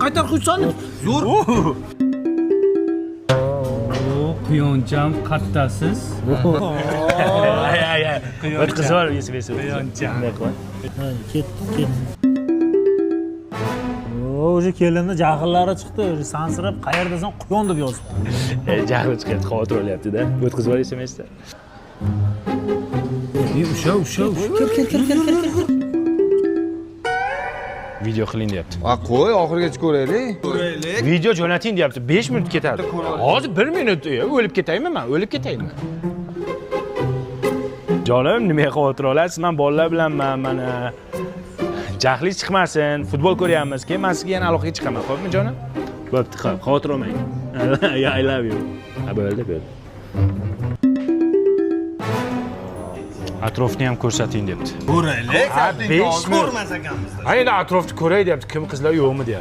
qaytar Husanov. Zo'r. Quyoncham qattasiz. Bir qiz bor, esib. Quyoncham. Ket. O'sha kelinni jahllari chiqdi, sansirab qayerdasan quyon deb yozibdi. Jahli chiqyapti, xavotir olyapti-da. Bir qiz bor, esmaysizlar. Usha. Kel. Video qiling deyapti. Qo'y, oxirigacha ko'raylik. Video jo'nating deyapti. 5 minut ketadi. Hozir 1 minut. O'lib ketaymi men? O'lib ketaymi? Jonim, nimaga xavotir olasiz? Men bolalar bilanman, mana jahli chiqmasin, futbol ko'ryapmiz. Keyin men sizga yana aloqaga chiqaman, xo'pmi jonim? Bo'pti, xo'p, xavotir olmang. I love you. Bo'ldi. Atrofni ham ko'rsating debdi. Ko'raylik. 5 minut. Ko'rmas ekanmiz. Endi atrofni ko'ray deyapti. Kim qizlar yo'qmi deyapti.